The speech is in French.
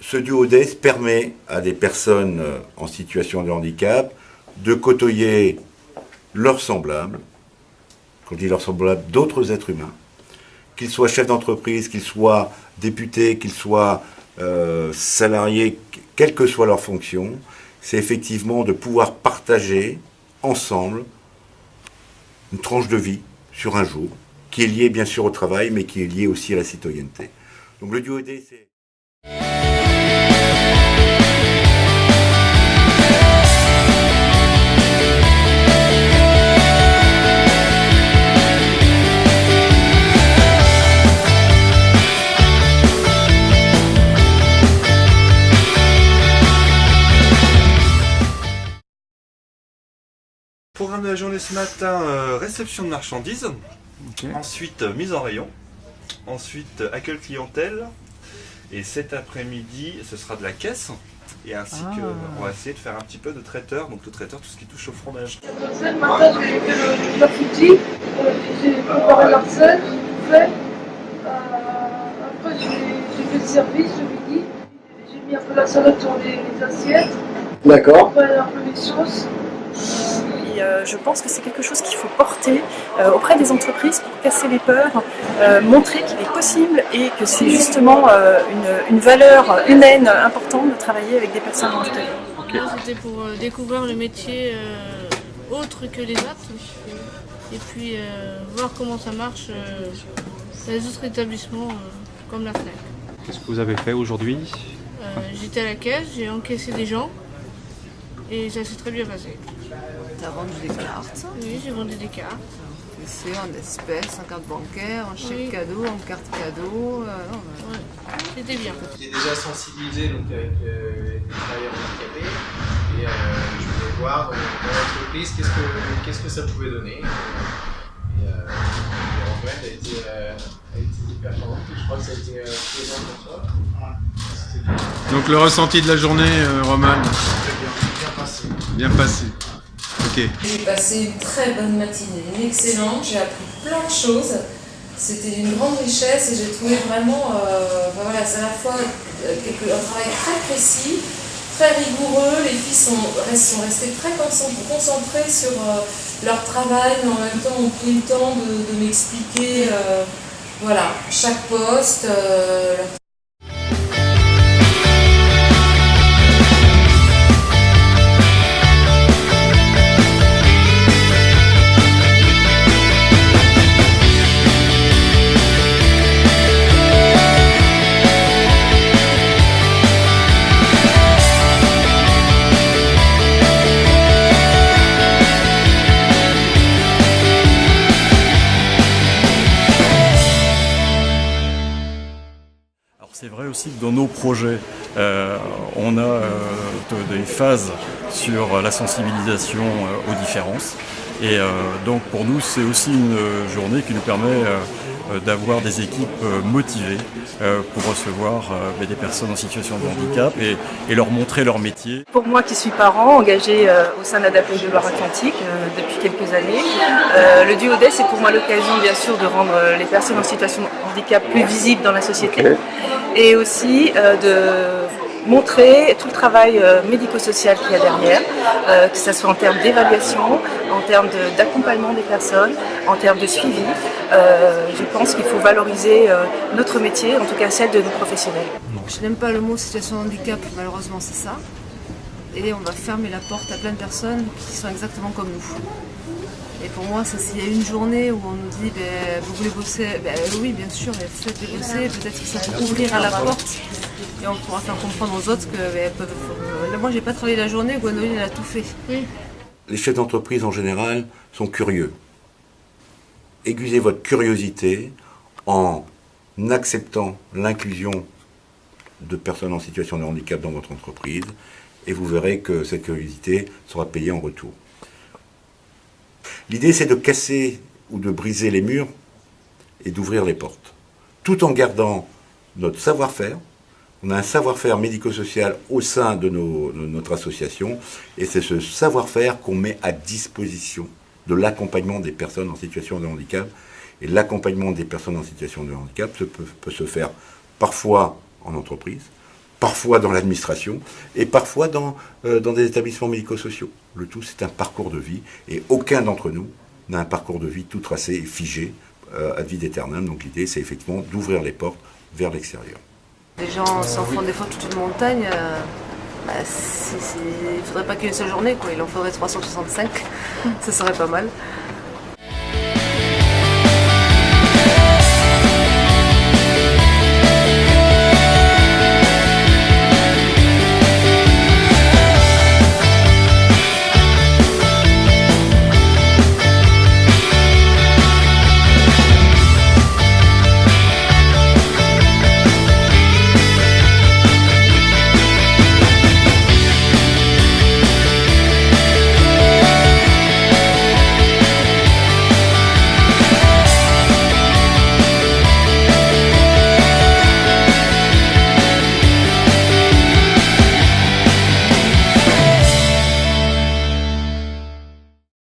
Ce duo DACE permet à des personnes en situation de handicap de côtoyer leurs semblables, quand je dis leurs semblables, d'autres êtres humains, qu'ils soient chefs d'entreprise, qu'ils soient députés, qu'ils soient salariés, quelle que soit leur fonction, c'est effectivement de pouvoir partager ensemble une tranche de vie sur un jour, qui est liée bien sûr au travail, mais qui est liée aussi à la citoyenneté. Donc le duo DACE, c'est... Programme de la journée ce matin, réception de marchandises, ensuite mise en rayon, ensuite accueil clientèle, et cet après-midi ce sera de la caisse, et ainsi qu'on va essayer de faire un petit peu de traiteur, donc le traiteur, tout ce qui touche au fromage. Ce matin j'ai fait le graffiti, j'ai préparé la recette, j'ai tout fait, après j'ai fait le service le midi, j'ai mis un peu la salade sur les assiettes, d'accord, après un peu les sauces. Je pense que c'est quelque chose qu'il faut porter auprès des entreprises pour casser les peurs, montrer qu'il est possible et que c'est justement une valeur humaine importante de travailler avec des personnes handicapées. Okay. C'était pour découvrir le métier autre que les autres et puis voir comment ça marche dans les autres établissements comme la FNAC. Qu'est-ce que vous avez fait aujourd'hui? J'étais à la caisse, j'ai encaissé des gens et ça s'est très bien passé. T'as vendu des cartes? Oui, j'ai vendu des cartes. C'est en espèces, en carte bancaire, en chèque cadeau, en carte cadeau. C'était bien. J'ai déjà sensibilisé donc, avec les travailleurs handicapés et je voulais voir dans l'entreprise qu'est-ce que ça pouvait donner. Et Antoine a été hyper content. Je crois que ça a été plaisant pour toi. Donc le ressenti de la journée, Roman? Bien passé. Bien passé. Okay. J'ai passé une très bonne matinée, excellente, j'ai appris plein de choses, c'était d'une grande richesse et j'ai trouvé vraiment, c'est à la fois un travail très précis, très rigoureux, les filles sont restées très concentrées sur leur travail, mais en même temps ont pris le temps de m'expliquer chaque poste, leur... C'est vrai aussi que dans nos projets, on a des phases sur la sensibilisation aux différences. Et donc pour nous, c'est aussi une journée qui nous permet d'avoir des équipes motivées pour recevoir des personnes en situation de handicap et leur montrer leur métier. Pour moi qui suis parent, engagé au sein d'ADAPE de Loire-Atlantique depuis quelques années, le duo DACE c'est pour moi l'occasion bien sûr de rendre les personnes en situation de handicap plus visibles dans la société et aussi de montrer tout le travail médico-social qu'il y a derrière, que ce soit en termes d'évaluation, en termes d'accompagnement des personnes, en termes de suivi. Je pense qu'il faut valoriser notre métier, en tout cas celle de nos professionnels. Je n'aime pas le mot situation de handicap, malheureusement c'est ça. Et on va fermer la porte à plein de personnes qui sont exactement comme nous. Et pour moi, s'il y a une journée où on nous dit vous voulez bosser, oui bien sûr, mais faites-les bosser, peut-être que ça peut ouvrir à la porte. Et on pourra faire comprendre aux autres que moi j'ai pas travaillé la journée, Gwenoline elle a tout fait. Oui. Les chefs d'entreprise en général sont curieux. Aiguisez votre curiosité en acceptant l'inclusion de personnes en situation de handicap dans votre entreprise et vous verrez que cette curiosité sera payée en retour. L'idée c'est de casser ou de briser les murs et d'ouvrir les portes, tout en gardant notre savoir-faire. On a un savoir-faire médico-social au sein de notre association et c'est ce savoir-faire qu'on met à disposition de l'accompagnement des personnes en situation de handicap. Et l'accompagnement des personnes en situation de handicap peut se faire parfois en entreprise, parfois dans l'administration et parfois dans des établissements médico-sociaux. Le tout, c'est un parcours de vie et aucun d'entre nous n'a un parcours de vie tout tracé et figé ad vitam aeternam. Donc l'idée, c'est effectivement d'ouvrir les portes vers l'extérieur. Les gens s'en font des fois toute une montagne. Il ne faudrait pas qu'une seule journée, quoi. Il en faudrait 365, ça serait pas mal.